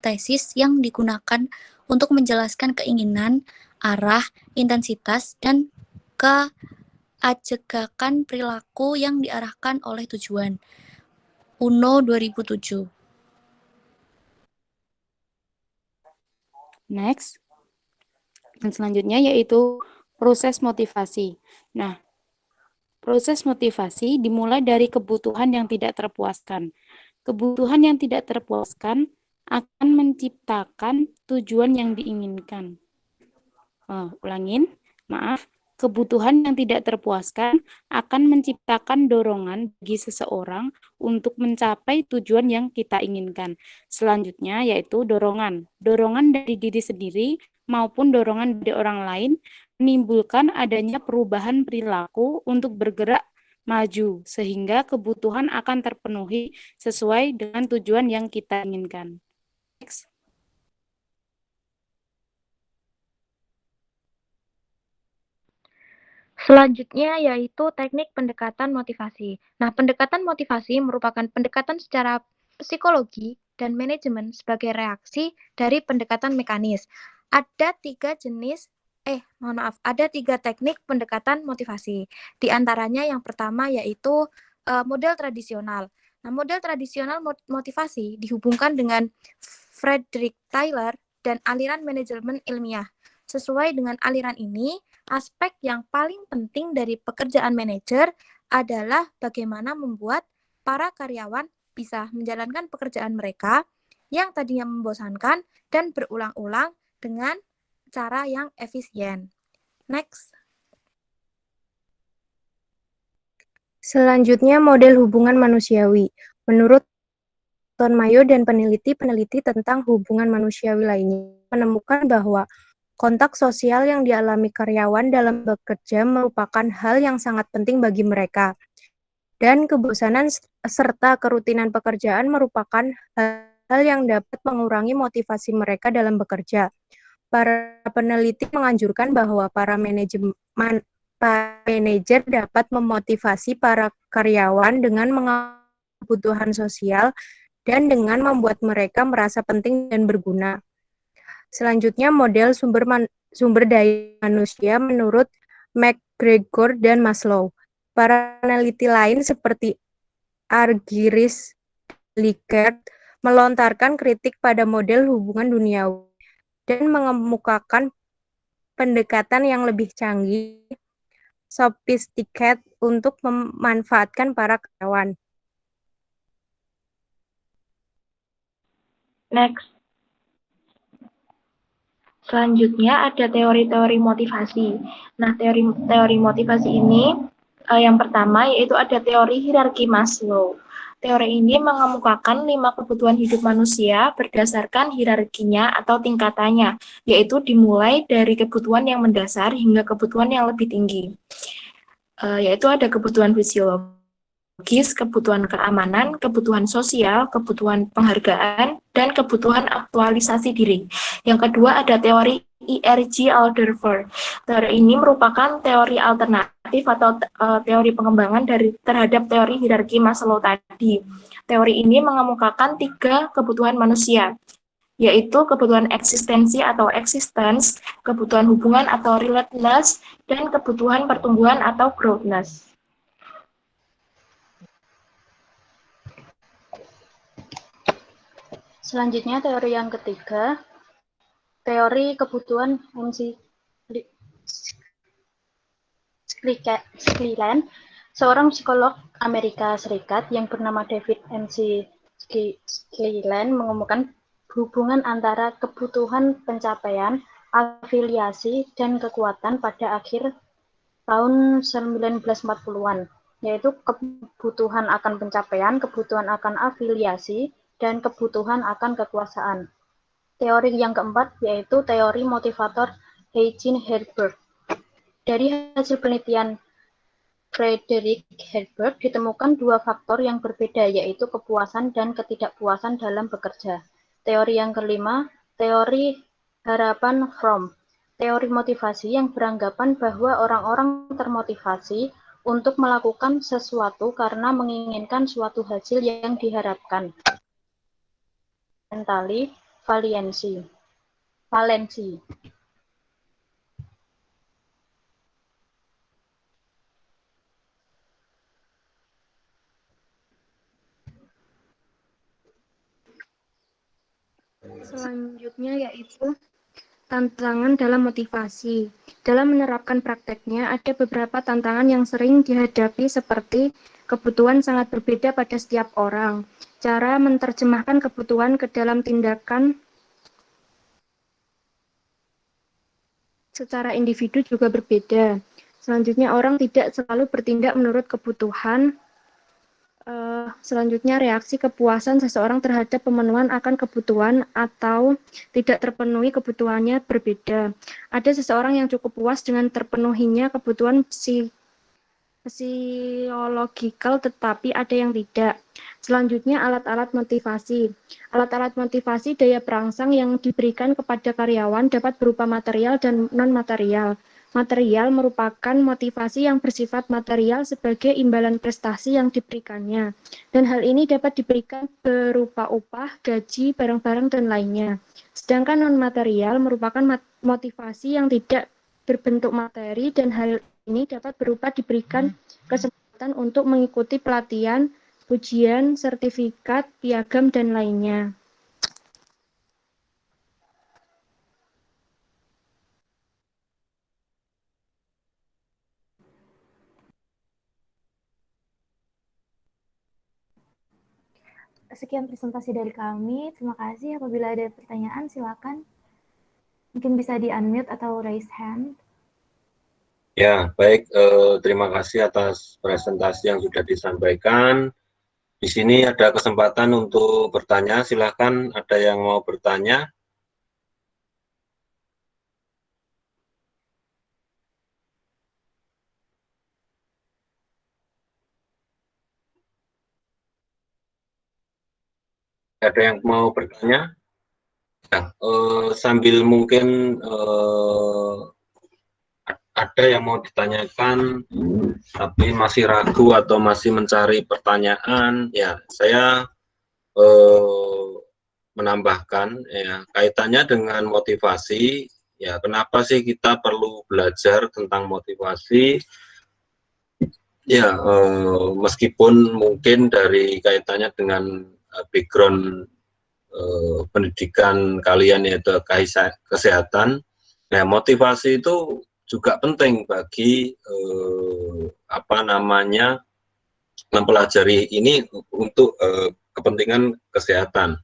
tesis yang digunakan untuk menjelaskan keinginan, arah, intensitas, dan keajegakan perilaku yang diarahkan oleh tujuan. UNO 2007. Next. Dan selanjutnya yaitu proses motivasi. Nah, proses motivasi dimulai dari kebutuhan yang tidak terpuaskan. Kebutuhan yang tidak terpuaskan akan menciptakan tujuan yang diinginkan. Ulangin, maaf. Kebutuhan yang tidak terpuaskan akan menciptakan dorongan bagi seseorang untuk mencapai tujuan yang kita inginkan. Selanjutnya yaitu dorongan. Dorongan dari diri sendiri maupun dorongan dari orang lain menimbulkan adanya perubahan perilaku untuk bergerak maju, sehingga kebutuhan akan terpenuhi sesuai dengan tujuan yang kita inginkan. Next. Selanjutnya yaitu teknik pendekatan motivasi. Nah, pendekatan motivasi merupakan pendekatan secara psikologi dan manajemen sebagai reaksi dari pendekatan mekanis. Ada tiga teknik pendekatan motivasi. Di antaranya yang pertama yaitu model tradisional. Nah, model tradisional motivasi dihubungkan dengan Frederick Taylor dan aliran manajemen ilmiah. Sesuai dengan aliran ini, aspek yang paling penting dari pekerjaan manajer adalah bagaimana membuat para karyawan bisa menjalankan pekerjaan mereka yang tadinya membosankan dan berulang-ulang dengan cara yang efisien. Next. Selanjutnya, model hubungan manusiawi. Menurut Ton Mayo dan peneliti-peneliti tentang hubungan manusiawi lainnya menemukan bahwa kontak sosial yang dialami karyawan dalam bekerja merupakan hal yang sangat penting bagi mereka. Dan kebosanan serta kerutinan pekerjaan merupakan hal yang dapat mengurangi motivasi mereka dalam bekerja. Para peneliti menganjurkan bahwa para manajer dapat memotivasi para karyawan dengan kebutuhan sosial dan dengan membuat mereka merasa penting dan berguna. Selanjutnya, model sumber daya manusia menurut McGregor dan Maslow. Para peneliti lain seperti Argyris Likert melontarkan kritik pada model hubungan duniawi dan mengemukakan pendekatan yang lebih canggih, sophisticated untuk memanfaatkan para karyawan. Next. Selanjutnya ada teori-teori motivasi. Nah, teori motivasi ini yang pertama yaitu ada teori hierarki Maslow. Teori ini mengemukakan 5 kebutuhan hidup manusia berdasarkan hierarkinya atau tingkatannya, yaitu dimulai dari kebutuhan yang mendasar hingga kebutuhan yang lebih tinggi. Yaitu ada kebutuhan fisiologis, kebutuhan keamanan, kebutuhan sosial, kebutuhan penghargaan, dan kebutuhan aktualisasi diri. Yang kedua ada teori E.R.G. Alderfer. Teori ini merupakan teori alternatif atau teori pengembangan terhadap teori hierarki Maslow tadi. Teori ini mengemukakan 3 kebutuhan manusia, yaitu kebutuhan eksistensi atau existence, kebutuhan hubungan atau relatedness, dan kebutuhan pertumbuhan atau growthness. Selanjutnya teori yang ketiga, teori kebutuhan MC Cleland, seorang psikolog Amerika Serikat yang bernama David MC Cleland mengemukakan hubungan antara kebutuhan pencapaian, afiliasi, dan kekuatan pada akhir tahun 1940-an, yaitu kebutuhan akan pencapaian, kebutuhan akan afiliasi, dan kebutuhan akan kekuasaan. Teori yang keempat yaitu teori motivator Eugene Herberg. Dari hasil penelitian Frederick Herberg ditemukan 2 faktor yang berbeda, yaitu kepuasan dan ketidakpuasan dalam bekerja. Teori yang kelima, teori harapan Fromm. Teori motivasi yang beranggapan bahwa orang-orang termotivasi untuk melakukan sesuatu karena menginginkan suatu hasil yang diharapkan. Mentally, Valensi. Valensi. Selanjutnya yaitu tantangan dalam motivasi. Dalam menerapkan prakteknya, ada beberapa tantangan yang sering dihadapi seperti kebutuhan sangat berbeda pada setiap orang. Cara menerjemahkan kebutuhan ke dalam tindakan secara individu juga berbeda. Selanjutnya, orang tidak selalu bertindak menurut kebutuhan. Selanjutnya, reaksi kepuasan seseorang terhadap pemenuhan akan kebutuhan atau tidak terpenuhi kebutuhannya berbeda. Ada seseorang yang cukup puas dengan terpenuhinya kebutuhan fisiologikal, tetapi ada yang tidak. Selanjutnya, alat-alat motivasi. Alat-alat motivasi daya perangsang yang diberikan kepada karyawan dapat berupa material dan non-material. Material merupakan motivasi yang bersifat material sebagai imbalan prestasi yang diberikannya. Dan hal ini dapat diberikan berupa upah, gaji, barang-barang, dan lainnya. Sedangkan non-material merupakan motivasi yang tidak berbentuk materi, dan hal ini dapat berupa diberikan kesempatan untuk mengikuti pelatihan, ujian, sertifikat, piagam, dan lainnya. Sekian presentasi dari kami. Terima kasih. Apabila ada pertanyaan, silakan. Mungkin bisa di-unmute atau raise hand. Ya, baik. Terima kasih atas presentasi yang sudah disampaikan. Di sini ada kesempatan untuk bertanya. Silakan, ada yang mau bertanya? Ada yang mau bertanya? Ya, sambil mungkin ada yang mau ditanyakan, tapi masih ragu atau masih mencari pertanyaan, ya saya menambahkan ya kaitannya dengan motivasi. Ya, kenapa sih kita perlu belajar tentang motivasi? Ya, meskipun mungkin dari kaitannya dengan background pendidikan kalian yaitu kesehatan, nah motivasi itu juga penting bagi mempelajari ini untuk kepentingan kesehatan.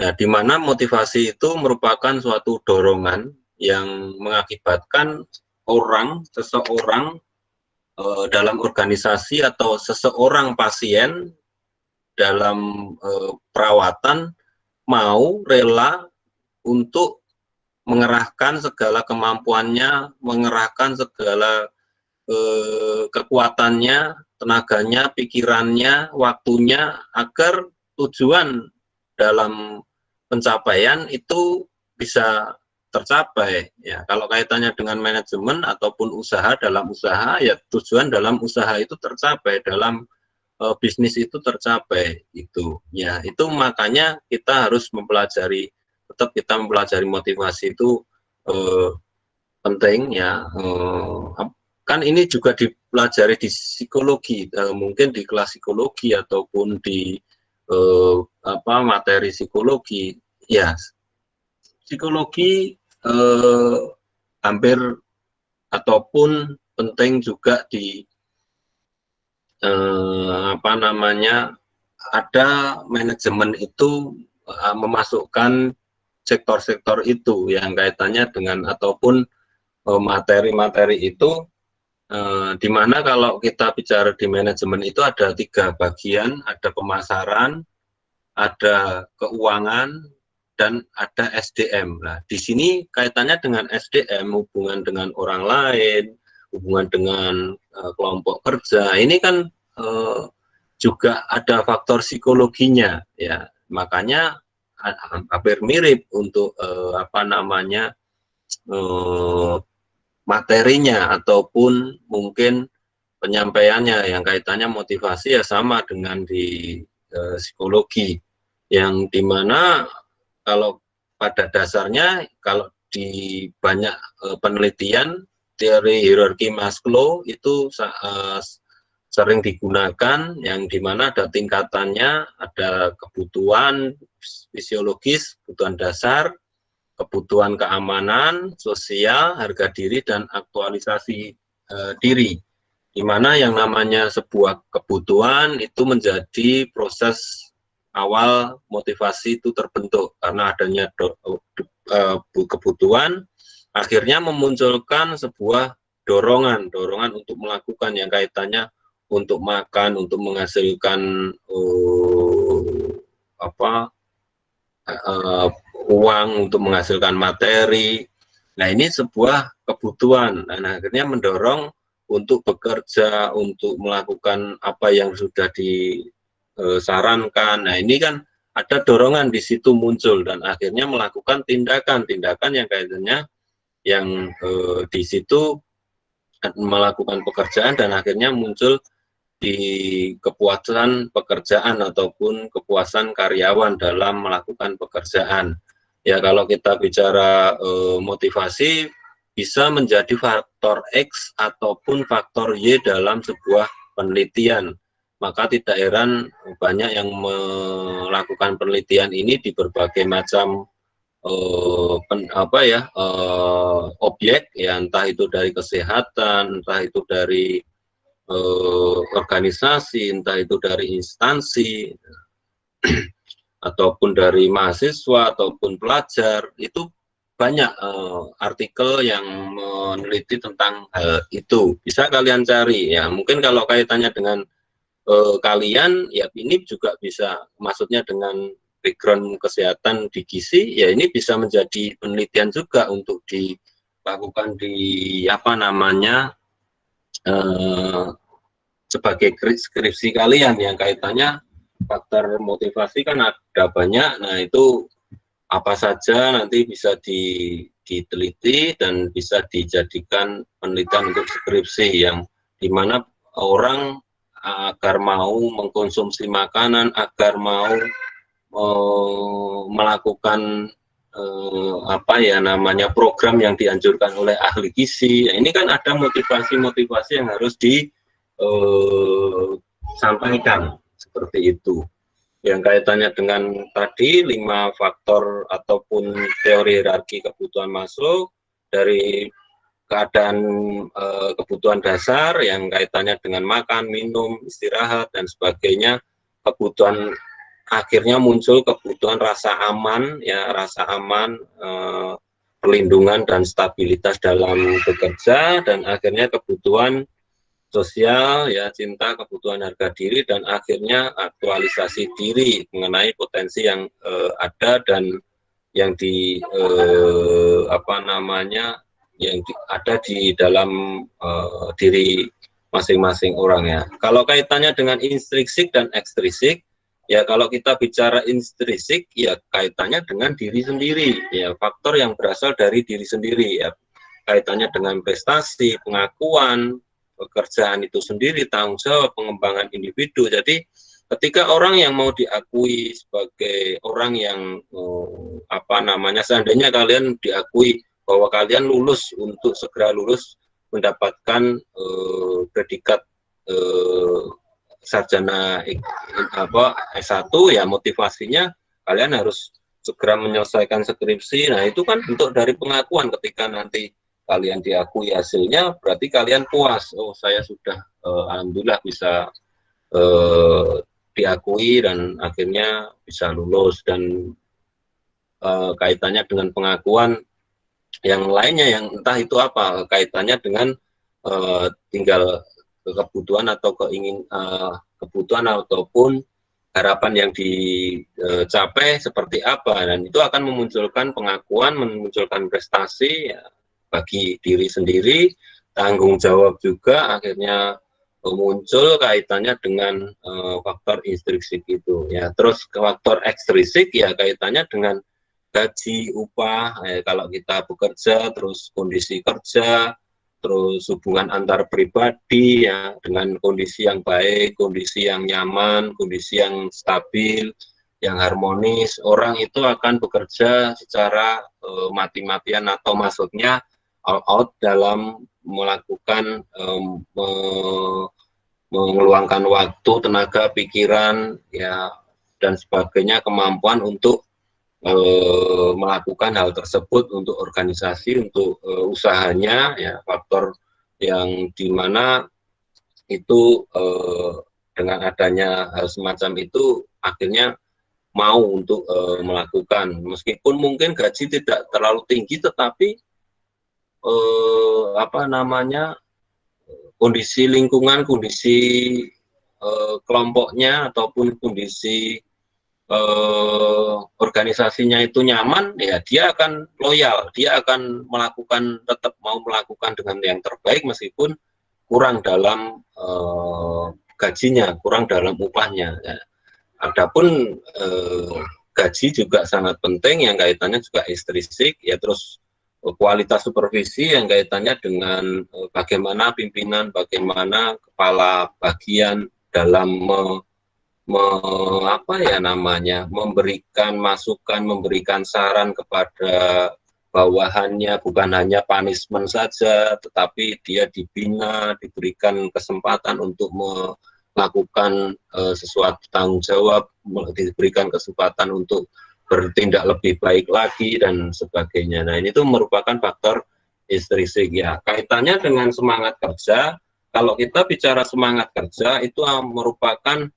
Nah, di mana motivasi itu merupakan suatu dorongan yang mengakibatkan seseorang dalam organisasi atau seseorang pasien dalam perawatan mau rela untuk mengerahkan segala kemampuannya, mengerahkan segala kekuatannya, tenaganya, pikirannya, waktunya, agar tujuan dalam pencapaian itu bisa tercapai. Ya, kalau kaitannya dengan manajemen ataupun usaha, dalam usaha, ya tujuan dalam usaha itu tercapai, dalam bisnis itu tercapai. Itu, ya, itu makanya kita harus mempelajari, tetap kita mempelajari motivasi itu penting, ya. Kan ini juga dipelajari di psikologi, mungkin di kelas psikologi ataupun di materi psikologi, ya psikologi hampir ataupun penting juga di ada manajemen itu memasukkan sektor-sektor itu yang kaitannya dengan ataupun materi-materi itu. Di mana kalau kita bicara di manajemen itu ada 3 bagian, ada pemasaran, ada keuangan, dan ada SDM. Nah, di sini kaitannya dengan SDM, hubungan dengan orang lain, hubungan dengan kelompok kerja. Ini kan juga ada faktor psikologinya, ya. Makanya hampir mirip untuk materinya ataupun mungkin penyampaiannya yang kaitannya motivasi, ya sama dengan di psikologi, yang dimana kalau pada dasarnya kalau di banyak penelitian teori hierarki Maslow itu sering digunakan, yang dimana ada tingkatannya, ada kebutuhan fisiologis, kebutuhan dasar, kebutuhan keamanan, sosial, harga diri, dan aktualisasi diri. Di mana yang namanya sebuah kebutuhan itu menjadi proses awal motivasi itu terbentuk, karena adanya kebutuhan akhirnya memunculkan sebuah dorongan untuk melakukan yang kaitannya untuk makan, untuk menghasilkan uang, untuk menghasilkan materi. Nah, ini sebuah kebutuhan, dan akhirnya mendorong untuk bekerja, untuk melakukan apa yang sudah disarankan. Nah, ini kan ada dorongan di situ muncul, dan akhirnya melakukan tindakan yang kaitannya yang di situ melakukan pekerjaan, dan akhirnya muncul di kepuasan pekerjaan ataupun kepuasan karyawan dalam melakukan pekerjaan. Ya, kalau kita bicara motivasi, bisa menjadi faktor X ataupun faktor Y dalam sebuah penelitian. Maka tidak heran banyak yang melakukan penelitian ini di berbagai macam objek, ya, entah itu dari kesehatan, entah itu dari organisasi, entah itu dari instansi, ataupun dari mahasiswa ataupun pelajar. Itu banyak artikel yang meneliti tentang hal itu, bisa kalian cari ya. Mungkin kalau kaitannya dengan kalian, ya ini juga bisa, maksudnya dengan background kesehatan di gizi, ya ini bisa menjadi penelitian juga untuk dilakukan di sebagai skripsi kalian yang kaitannya faktor motivasi kan ada banyak. Nah, itu apa saja nanti bisa diteliti dan bisa dijadikan penelitian untuk skripsi, yang dimana orang agar mau mengkonsumsi makanan, agar mau melakukan program yang dianjurkan oleh ahli gizi. Ini kan ada motivasi-motivasi yang harus disampaikan seperti itu. Yang kaitannya dengan tadi 5 faktor ataupun teori hierarki kebutuhan Maslow, dari keadaan kebutuhan dasar yang kaitannya dengan makan, minum, istirahat, dan sebagainya, kebutuhan akhirnya muncul kebutuhan rasa aman, ya, rasa aman, perlindungan dan stabilitas dalam bekerja, dan akhirnya kebutuhan sosial, ya, cinta, kebutuhan harga diri, dan akhirnya aktualisasi diri mengenai potensi yang ada dan yang ada di dalam diri masing-masing orang, ya. Kalau kaitannya dengan intrinsik dan ekstrinsik, ya, kalau kita bicara intrinsik, ya kaitannya dengan diri sendiri, ya, faktor yang berasal dari diri sendiri, ya, kaitannya dengan prestasi, pengakuan, pekerjaan itu sendiri, tanggung jawab, pengembangan individu. Jadi ketika orang yang mau diakui sebagai orang yang seandainya kalian diakui bahwa kalian lulus, untuk segera lulus mendapatkan predikat sarjana S1, ya, motivasinya kalian harus segera menyelesaikan skripsi. Nah, itu kan bentuk dari pengakuan. Ketika nanti kalian diakui hasilnya, berarti kalian puas. Oh, saya sudah alhamdulillah bisa diakui dan akhirnya bisa lulus. Dan kaitannya dengan pengakuan yang lainnya, yang entah itu apa, kaitannya dengan tinggal kebutuhan atau kebutuhan ataupun harapan yang dicapai seperti apa, dan itu akan memunculkan pengakuan, memunculkan prestasi, ya, bagi diri sendiri, tanggung jawab juga akhirnya muncul kaitannya dengan faktor intrinsik itu, ya. Terus ke faktor ekstrinsik, ya, kaitannya dengan gaji, upah, kalau kita bekerja, terus kondisi kerja, terus hubungan antar pribadi, ya, dengan kondisi yang baik, kondisi yang nyaman, kondisi yang stabil, yang harmonis, orang itu akan bekerja secara mati-matian atau maksudnya all out dalam melakukan mengeluangkan waktu, tenaga, pikiran, ya dan sebagainya, kemampuan untuk melakukan hal tersebut untuk organisasi, untuk usahanya, ya faktor yang dimana itu dengan adanya hal semacam itu akhirnya mau untuk melakukan, meskipun mungkin gaji tidak terlalu tinggi, tetapi apa namanya, kondisi lingkungan, kondisi kelompoknya ataupun kondisi organisasinya itu nyaman, ya dia akan loyal, dia akan melakukan, tetap mau melakukan dengan yang terbaik meskipun kurang dalam gajinya, kurang dalam upahnya. Ya. Adapun gaji juga sangat penting yang kaitannya juga ekstrinsik, ya terus kualitas supervisi yang kaitannya dengan bagaimana pimpinan, bagaimana kepala bagian dalam apa ya namanya, memberikan masukan, memberikan saran kepada bawahannya, bukan hanya punishment saja, tetapi dia dibina, diberikan kesempatan untuk melakukan sesuatu tanggung jawab, diberikan kesempatan untuk bertindak lebih baik lagi dan sebagainya. Nah, ini tuh merupakan faktor ekstrinsik ya. Kaitannya dengan semangat kerja, kalau kita bicara semangat kerja itu merupakan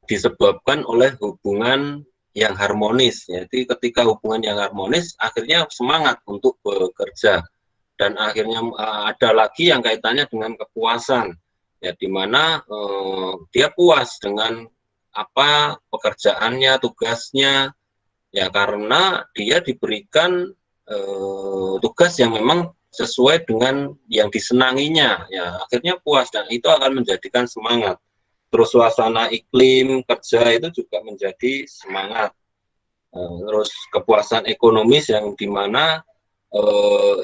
disebabkan oleh hubungan yang harmonis. Jadi ketika hubungan yang harmonis, akhirnya semangat untuk bekerja. Dan akhirnya ada lagi yang kaitannya dengan kepuasan, ya di mana dia puas dengan apa pekerjaannya, tugasnya, ya karena dia diberikan tugas yang memang sesuai dengan yang disenanginya, ya akhirnya puas dan itu akan menjadikan semangat. Terus suasana iklim kerja itu juga menjadi semangat. Terus kepuasan ekonomis yang dimana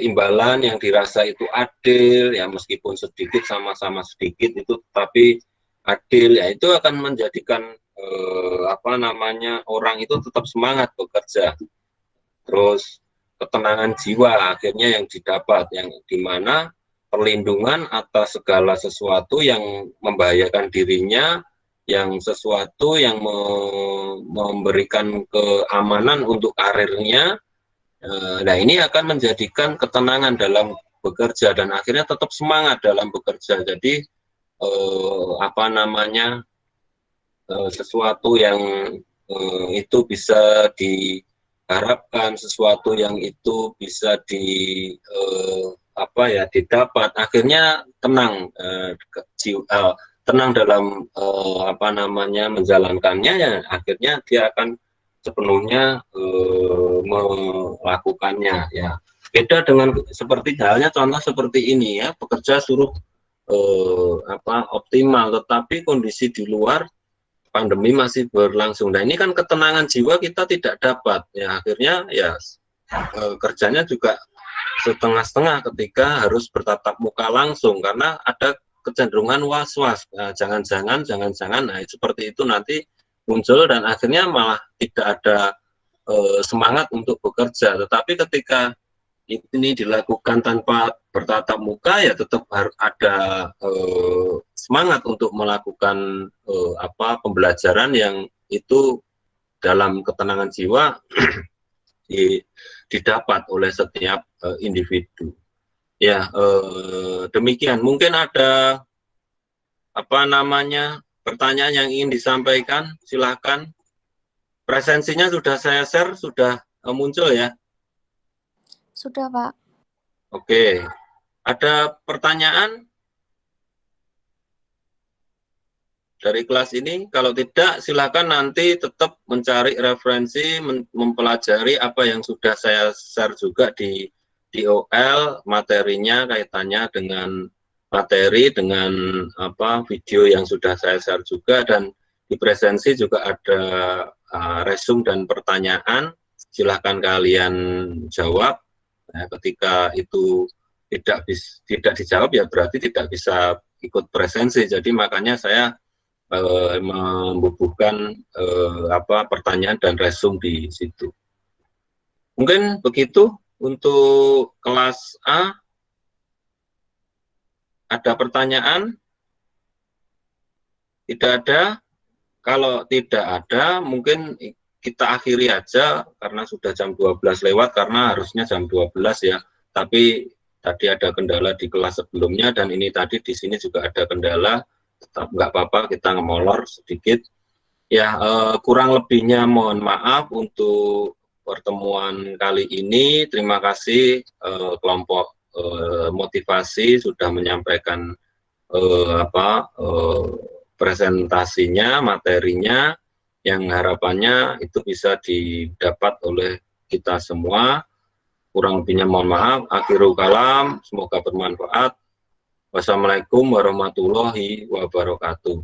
imbalan yang dirasa itu adil, ya meskipun sedikit, sama-sama sedikit itu tapi adil, ya itu akan menjadikan apa namanya, orang itu tetap semangat bekerja. Terus ketenangan jiwa akhirnya yang didapat, yang dimana perlindungan atas segala sesuatu yang membahayakan dirinya, yang sesuatu yang memberikan keamanan untuk karirnya. Nah, ini akan menjadikan ketenangan dalam bekerja dan akhirnya tetap semangat dalam bekerja. Jadi apa namanya, sesuatu yang itu bisa diharapkan, sesuatu yang itu bisa apa ya, didapat, akhirnya tenang, tenang dalam apa namanya menjalankannya, ya akhirnya dia akan sepenuhnya melakukannya, ya beda dengan seperti halnya contoh seperti ini ya, bekerja suruh apa optimal, tetapi kondisi di luar pandemi masih berlangsung. Nah ini kan ketenangan jiwa kita tidak dapat, ya akhirnya ya kerjanya juga setengah-setengah ketika harus bertatap muka langsung karena ada kecenderungan was-was, jangan-jangan, nah seperti itu nanti muncul dan akhirnya malah tidak ada semangat untuk bekerja. Tetapi ketika ini dilakukan tanpa bertatap muka, ya tetap harus ada semangat untuk melakukan apa pembelajaran yang itu dalam ketenangan jiwa didapat oleh setiap individu. Ya demikian. Mungkin ada apa namanya pertanyaan yang ingin disampaikan, silahkan. Presensinya sudah saya share, sudah muncul ya? Sudah, Pak. Oke. Ada pertanyaan dari kelas ini? Kalau tidak, silakan nanti tetap mencari referensi, mempelajari apa yang sudah saya share juga di DOL, materinya kaitannya dengan materi, dengan apa video yang sudah saya share juga, dan di presensi juga ada resume dan pertanyaan, silahkan kalian jawab. Nah, ketika itu tidak dijawab, ya berarti tidak bisa ikut presensi. Jadi makanya saya membubuhkan pertanyaan dan resume di situ. Mungkin begitu untuk kelas A. Ada pertanyaan? Tidak ada? Kalau tidak ada, mungkin kita akhiri aja karena sudah jam 12 lewat, karena harusnya jam 12 ya. Tapi tadi ada kendala di kelas sebelumnya, dan ini tadi di sini juga ada kendala. Tetap nggak apa-apa, kita ngemolor sedikit. Ya, kurang lebihnya mohon maaf untuk pertemuan kali ini. Terima kasih kelompok motivasi sudah menyampaikan presentasinya, materinya, yang harapannya itu bisa didapat oleh kita semua. Kurang lebihnya mohon maaf. Akhirul kalam, semoga bermanfaat. Wassalamualaikum warahmatullahi wabarakatuh.